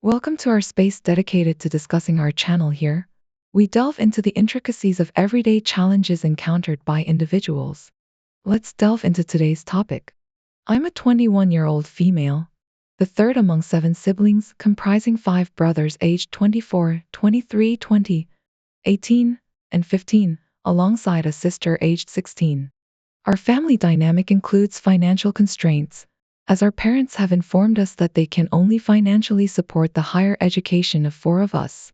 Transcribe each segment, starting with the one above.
Welcome to our space dedicated to discussing our channel here. We delve into the intricacies of everyday challenges encountered by individuals. Let's delve into today's topic. I'm a 21-year-old female, the third among 7 siblings comprising 5 brothers aged 24, 23, 20, 18, and 15, alongside a sister aged 16. Our family dynamic includes financial constraints, as our parents have informed us that they can only financially support the higher education of 4 of us.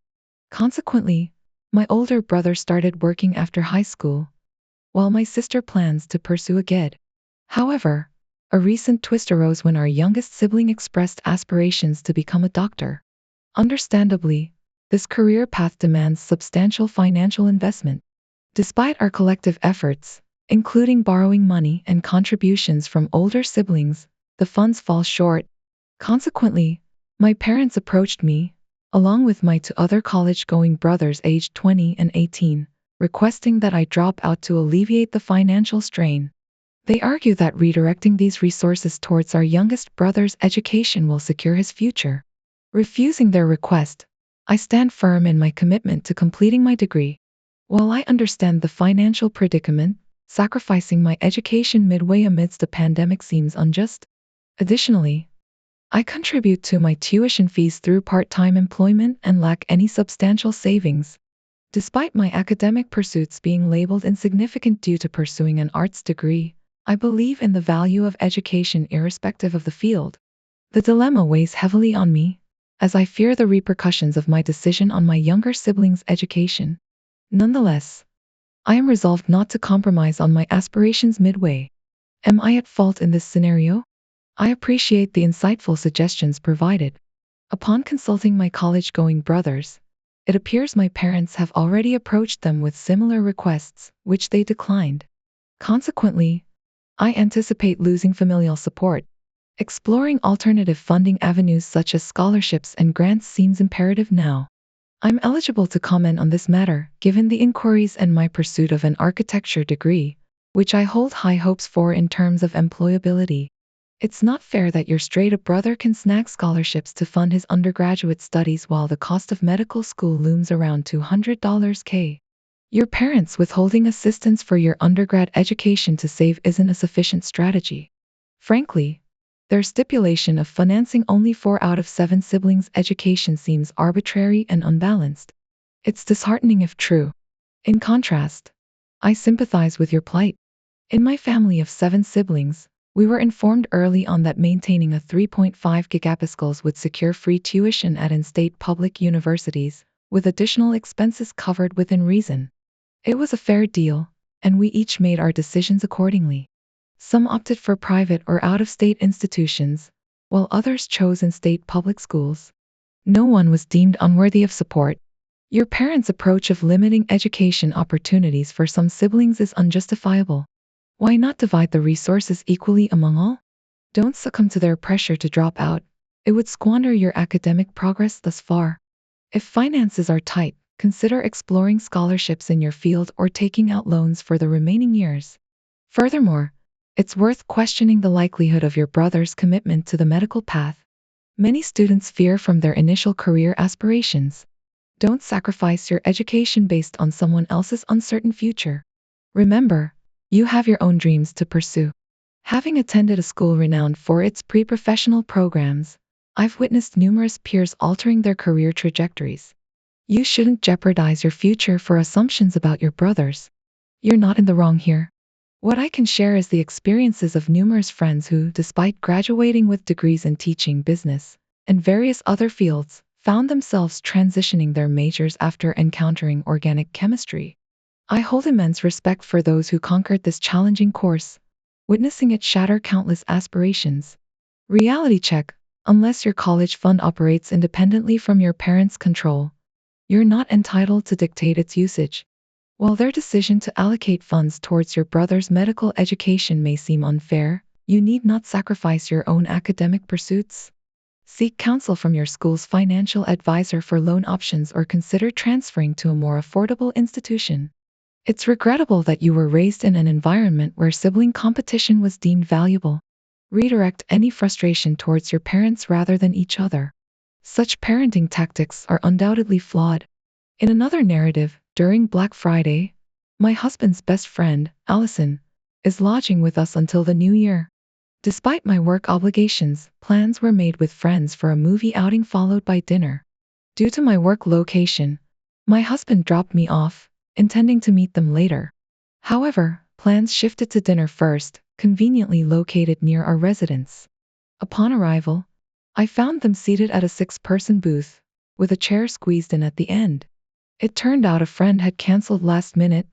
Consequently, my older brother started working after high school, while my sister plans to pursue a GED. However, a recent twist arose when our youngest sibling expressed aspirations to become a doctor. Understandably, this career path demands substantial financial investment. Despite our collective efforts, including borrowing money and contributions from older siblings, the funds fall short. Consequently, my parents approached me, along with my 2 other college-going brothers aged 20 and 18, requesting that I drop out to alleviate the financial strain. They argue that redirecting these resources towards our youngest brother's education will secure his future. Refusing their request, I stand firm in my commitment to completing my degree. While I understand the financial predicament, sacrificing my education midway amidst a pandemic seems unjust. Additionally, I contribute to my tuition fees through part-time employment and lack any substantial savings. Despite my academic pursuits being labeled insignificant due to pursuing an arts degree, I believe in the value of education irrespective of the field. The dilemma weighs heavily on me, as I fear the repercussions of my decision on my younger siblings' education. Nonetheless, I am resolved not to compromise on my aspirations midway. Am I at fault in this scenario? I appreciate the insightful suggestions provided. Upon consulting my college-going brothers, it appears my parents have already approached them with similar requests, which they declined. Consequently, I anticipate losing familial support. Exploring alternative funding avenues such as scholarships and grants seems imperative now. I'm eligible to comment on this matter, given the inquiries and my pursuit of an architecture degree, which I hold high hopes for in terms of employability. It's not fair that your straight-up brother can snag scholarships to fund his undergraduate studies while the cost of medical school looms around $200K. Your parents withholding assistance for your undergrad education to save isn't a sufficient strategy. Frankly, their stipulation of financing only 4 out of 7 siblings' education seems arbitrary and unbalanced. It's disheartening if true. In contrast, I sympathize with your plight. In my family of 7 siblings, we were informed early on that maintaining a 3.5 gigapascals would secure free tuition at in-state public universities, with additional expenses covered within reason. It was a fair deal, and we each made our decisions accordingly. Some opted for private or out-of-state institutions, while others chose in-state public schools. No one was deemed unworthy of support. Your parents' approach of limiting education opportunities for some siblings is unjustifiable. Why not divide the resources equally among all? Don't succumb to their pressure to drop out. It would squander your academic progress thus far. If finances are tight, consider exploring scholarships in your field or taking out loans for the remaining years. Furthermore, it's worth questioning the likelihood of your brother's commitment to the medical path. Many students veer from their initial career aspirations. Don't sacrifice your education based on someone else's uncertain future. Remember, you have your own dreams to pursue. Having attended a school renowned for its pre-professional programs, I've witnessed numerous peers altering their career trajectories. You shouldn't jeopardize your future for assumptions about your brothers. You're not in the wrong here. What I can share is the experiences of numerous friends who, despite graduating with degrees in teaching, business, and various other fields, found themselves transitioning their majors after encountering organic chemistry. I hold immense respect for those who conquered this challenging course, witnessing it shatter countless aspirations. Reality check: unless your college fund operates independently from your parents' control, you're not entitled to dictate its usage. While their decision to allocate funds towards your brother's medical education may seem unfair, you need not sacrifice your own academic pursuits. Seek counsel from your school's financial advisor for loan options or consider transferring to a more affordable institution. It's regrettable that you were raised in an environment where sibling competition was deemed valuable. Redirect any frustration towards your parents rather than each other. Such parenting tactics are undoubtedly flawed. In another narrative, during Black Friday, my husband's best friend, Allison, is lodging with us until the new year. Despite my work obligations, plans were made with friends for a movie outing followed by dinner. Due to my work location, my husband dropped me off, intending to meet them later. However, plans shifted to dinner first, conveniently located near our residence. Upon arrival, I found them seated at a six-person booth, with a chair squeezed in at the end. It turned out a friend had canceled last minute,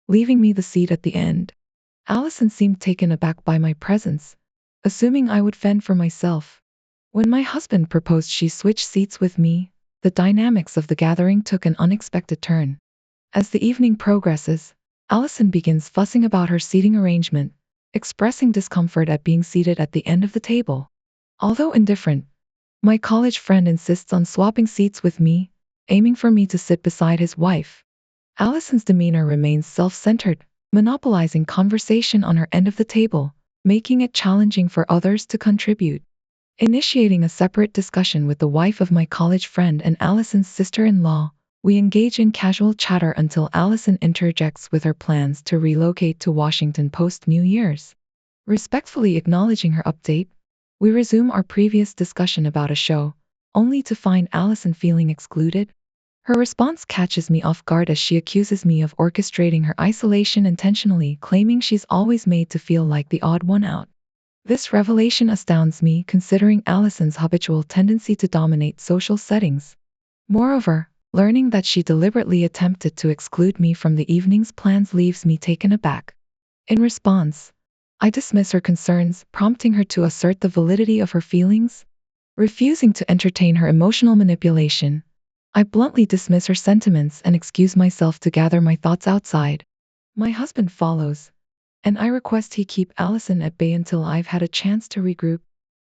leaving me the seat at the end. Allison seemed taken aback by my presence, assuming I would fend for myself. When my husband proposed she switch seats with me, the dynamics of the gathering took an unexpected turn. As the evening progresses, Allison begins fussing about her seating arrangement, expressing discomfort at being seated at the end of the table. Although indifferent, my college friend insists on swapping seats with me, aiming for me to sit beside his wife. Allison's demeanor remains self-centered, monopolizing conversation on her end of the table, making it challenging for others to contribute. Initiating a separate discussion with the wife of my college friend and Allison's sister-in-law, we engage in casual chatter until Allison interjects with her plans to relocate to Washington post-New Year's. Respectfully acknowledging her update, we resume our previous discussion about a show, only to find Allison feeling excluded. Her response catches me off guard as she accuses me of orchestrating her isolation intentionally, claiming she's always made to feel like the odd one out. This revelation astounds me considering Allison's habitual tendency to dominate social settings. Moreover, learning that she deliberately attempted to exclude me from the evening's plans leaves me taken aback. In response, I dismiss her concerns, prompting her to assert the validity of her feelings. Refusing to entertain her emotional manipulation, I bluntly dismiss her sentiments and excuse myself to gather my thoughts outside. My husband follows, and I request he keep Allison at bay until I've had a chance to regroup.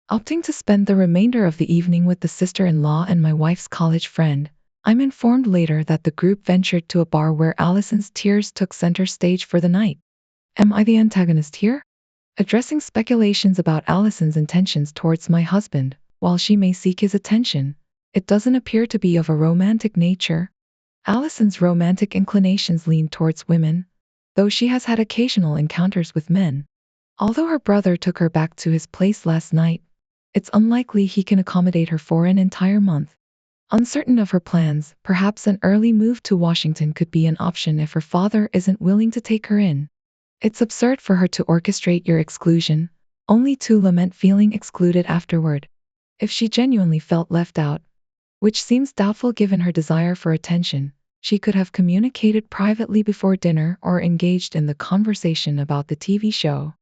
Opting to spend the remainder of the evening with the sister-in-law and my wife's college friend, I'm informed later that the group ventured to a bar where Allison's tears took center stage for the night. Am I the antagonist here? Addressing speculations about Allison's intentions towards my husband, while she may seek his attention, it doesn't appear to be of a romantic nature. Allison's romantic inclinations lean towards women, though she has had occasional encounters with men. Although her brother took her back to his place last night, it's unlikely he can accommodate her for an entire month. Uncertain of her plans, perhaps an early move to Washington could be an option if her father isn't willing to take her in. It's absurd for her to orchestrate your exclusion, only to lament feeling excluded afterward. If she genuinely felt left out, which seems doubtful given her desire for attention, she could have communicated privately before dinner or engaged in the conversation about the TV show.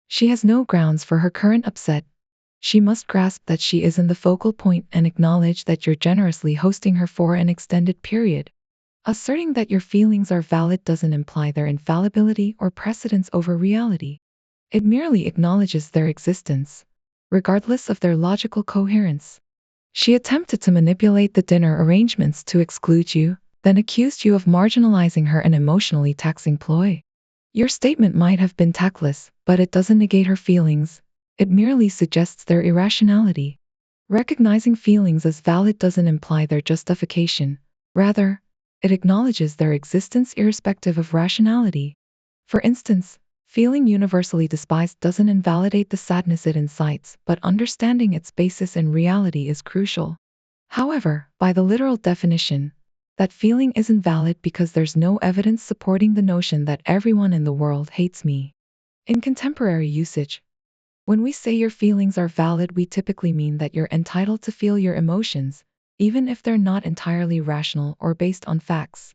She has no grounds for her current upset. She must grasp that she isn't the focal point and acknowledge that you're generously hosting her for an extended period. Asserting that your feelings are valid doesn't imply their infallibility or precedence over reality. It merely acknowledges their existence, regardless of their logical coherence. She attempted to manipulate the dinner arrangements to exclude you, then accused you of marginalizing her, an emotionally taxing ploy. Your statement might have been tactless, but it doesn't negate her feelings. It merely suggests their irrationality. Recognizing feelings as valid doesn't imply their justification. Rather, it acknowledges their existence irrespective of rationality. For instance, feeling universally despised doesn't invalidate the sadness it incites, but understanding its basis in reality is crucial. However, by the literal definition, that feeling isn't valid because there's no evidence supporting the notion that everyone in the world hates me. In contemporary usage, when we say your feelings are valid, we typically mean that you're entitled to feel your emotions, even if they're not entirely rational or based on facts.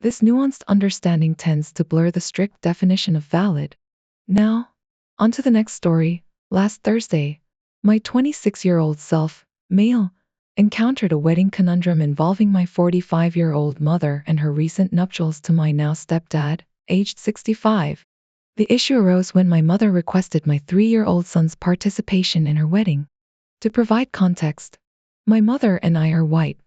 This nuanced understanding tends to blur the strict definition of valid. Now, on to the next story. Last Thursday, my 26-year-old self, male, encountered a wedding conundrum involving my 45-year-old mother and her recent nuptials to my now stepdad, aged 65. The issue arose when my mother requested my 3-year-old son's participation in her wedding. To provide context, my mother and I are white,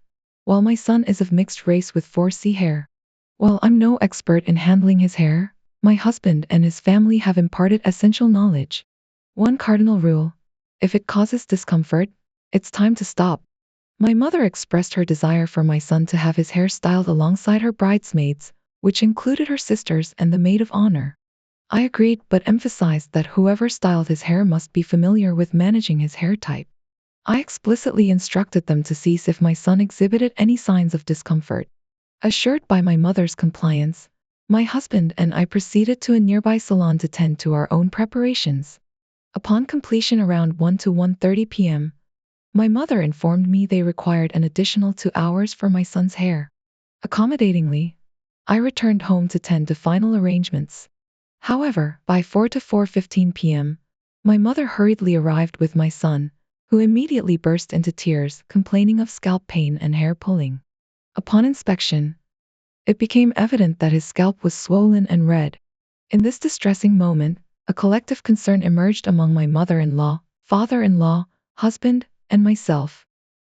while my son is of mixed race with 4C hair. While I'm no expert in handling his hair, my husband and his family have imparted essential knowledge. One cardinal rule: if it causes discomfort, it's time to stop. My mother expressed her desire for my son to have his hair styled alongside her bridesmaids, which included her sisters and the maid of honor. I agreed but emphasized that whoever styled his hair must be familiar with managing his hair type. I explicitly instructed them to cease if my son exhibited any signs of discomfort. Assured by my mother's compliance, my husband and I proceeded to a nearby salon to tend to our own preparations. Upon completion around 1 to 1:30 p.m., my mother informed me they required an additional 2 hours for my son's hair. Accommodatingly, I returned home to tend to final arrangements. However, by 4 to 4:15 p.m., my mother hurriedly arrived with my son, who immediately burst into tears, complaining of scalp pain and hair pulling. Upon inspection, it became evident that his scalp was swollen and red. In this distressing moment, a collective concern emerged among my mother-in-law, father-in-law, husband, and myself.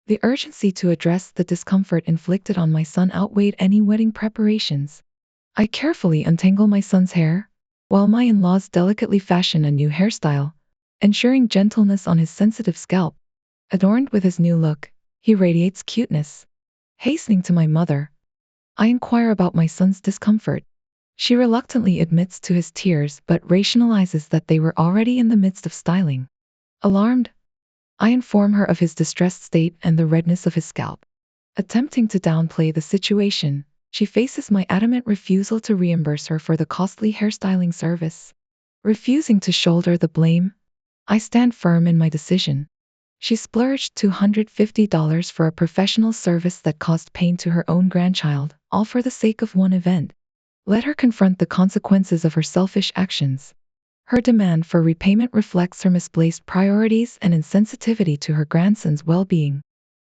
The urgency to address the discomfort inflicted on my son outweighed any wedding preparations. I carefully untangle my son's hair, while my in-laws delicately fashion a new hairstyle, ensuring gentleness on his sensitive scalp. Adorned with his new look, he radiates cuteness. Hastening to my mother, I inquire about my son's discomfort. She reluctantly admits to his tears but rationalizes that they were already in the midst of styling. Alarmed, I inform her of his distressed state and the redness of his scalp. Attempting to downplay the situation, she faces my adamant refusal to reimburse her for the costly hairstyling service. Refusing to shoulder the blame, I stand firm in my decision. She splurged $250 for a professional service that caused pain to her own grandchild, all for the sake of one event. Let her confront the consequences of her selfish actions. Her demand for repayment reflects her misplaced priorities and insensitivity to her grandson's well-being.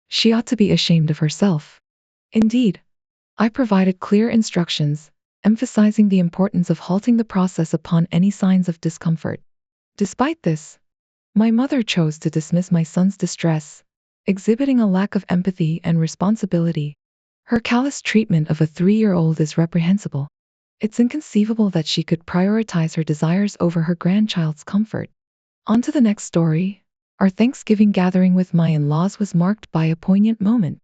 She ought to be ashamed of herself. Indeed, I provided clear instructions, emphasizing the importance of halting the process upon any signs of discomfort. Despite this, my mother chose to dismiss my son's distress, exhibiting a lack of empathy and responsibility. Her callous treatment of a 3-year-old is reprehensible. It's inconceivable that she could prioritize her desires over her grandchild's comfort. On to the next story. Our Thanksgiving gathering with my in-laws was marked by a poignant moment.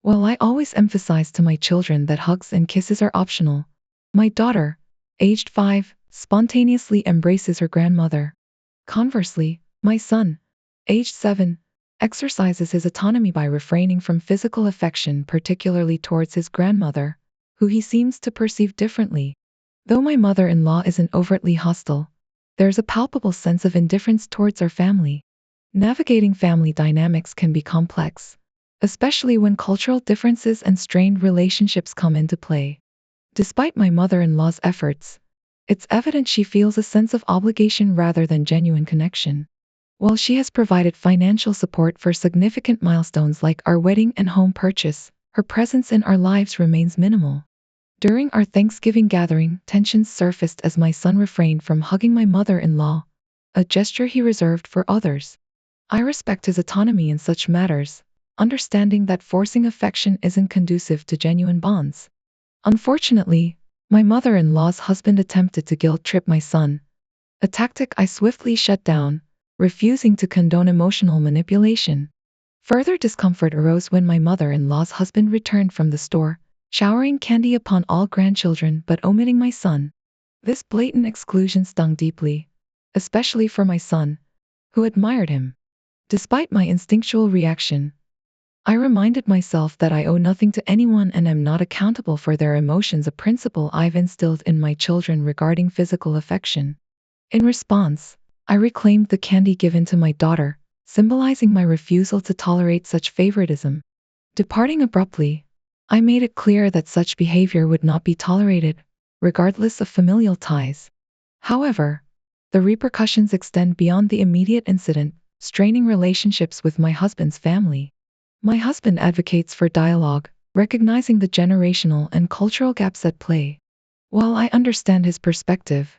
While I always emphasize to my children that hugs and kisses are optional, my daughter, aged 5, spontaneously embraces her grandmother. Conversely, my son, aged 7, exercises his autonomy by refraining from physical affection, particularly towards his grandmother, who he seems to perceive differently. Though my mother-in-law isn't overtly hostile, there's a palpable sense of indifference towards our family. Navigating family dynamics can be complex, especially when cultural differences and strained relationships come into play. Despite my mother-in-law's efforts, it's evident she feels a sense of obligation rather than genuine connection. While she has provided financial support for significant milestones like our wedding and home purchase, her presence in our lives remains minimal. During our Thanksgiving gathering, tensions surfaced as my son refrained from hugging my mother-in-law, a gesture he reserved for others. I respect his autonomy in such matters, understanding that forcing affection isn't conducive to genuine bonds. Unfortunately, my mother-in-law's husband attempted to guilt-trip my son, a tactic I swiftly shut down, refusing to condone emotional manipulation. Further discomfort arose when my mother-in-law's husband returned from the store, showering candy upon all grandchildren but omitting my son. This blatant exclusion stung deeply, especially for my son, who admired him. Despite my instinctual reaction, I reminded myself that I owe nothing to anyone and am not accountable for their emotions, a principle I've instilled in my children regarding physical affection. In response, I reclaimed the candy given to my daughter, symbolizing my refusal to tolerate such favoritism. Departing abruptly, I made it clear that such behavior would not be tolerated, regardless of familial ties. However, the repercussions extend beyond the immediate incident, straining relationships with my husband's family. My husband advocates for dialogue, recognizing the generational and cultural gaps at play. While I understand his perspective,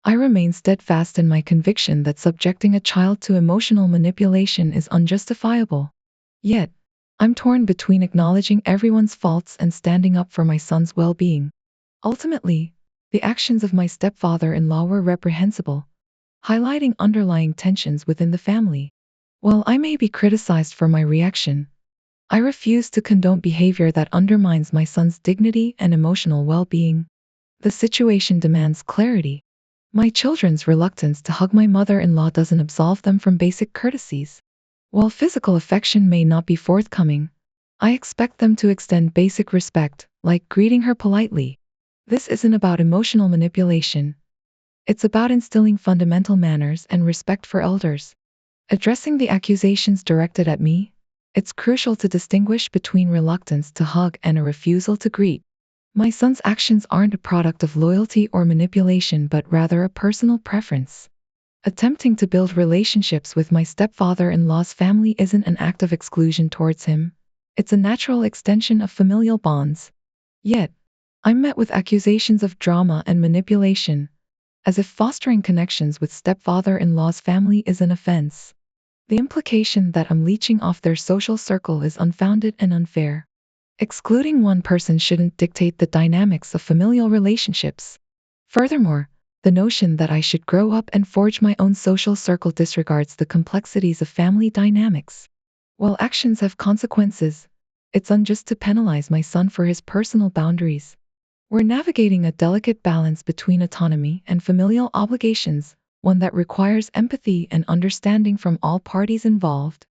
I remain steadfast in my conviction that subjecting a child to emotional manipulation is unjustifiable. Yet, I'm torn between acknowledging everyone's faults and standing up for my son's well-being. Ultimately, the actions of my stepfather-in-law were reprehensible, highlighting underlying tensions within the family. While I may be criticized for my reaction, I refuse to condone behavior that undermines my son's dignity and emotional well-being. The situation demands clarity. My children's reluctance to hug my mother-in-law doesn't absolve them from basic courtesies. While physical affection may not be forthcoming, I expect them to extend basic respect, like greeting her politely. This isn't about emotional manipulation. It's about instilling fundamental manners and respect for elders. Addressing the accusations directed at me, it's crucial to distinguish between reluctance to hug and a refusal to greet. My son's actions aren't a product of loyalty or manipulation, but rather a personal preference. Attempting to build relationships with my stepfather-in-law's family isn't an act of exclusion towards him. It's a natural extension of familial bonds. Yet, I'm met with accusations of drama and manipulation, as if fostering connections with stepfather-in-law's family is an offense. The implication that I'm leeching off their social circle is unfounded and unfair. Excluding one person shouldn't dictate the dynamics of familial relationships. Furthermore, the notion that I should grow up and forge my own social circle disregards the complexities of family dynamics. While actions have consequences, it's unjust to penalize my son for his personal boundaries. We're navigating a delicate balance between autonomy and familial obligations, one that requires empathy and understanding from all parties involved.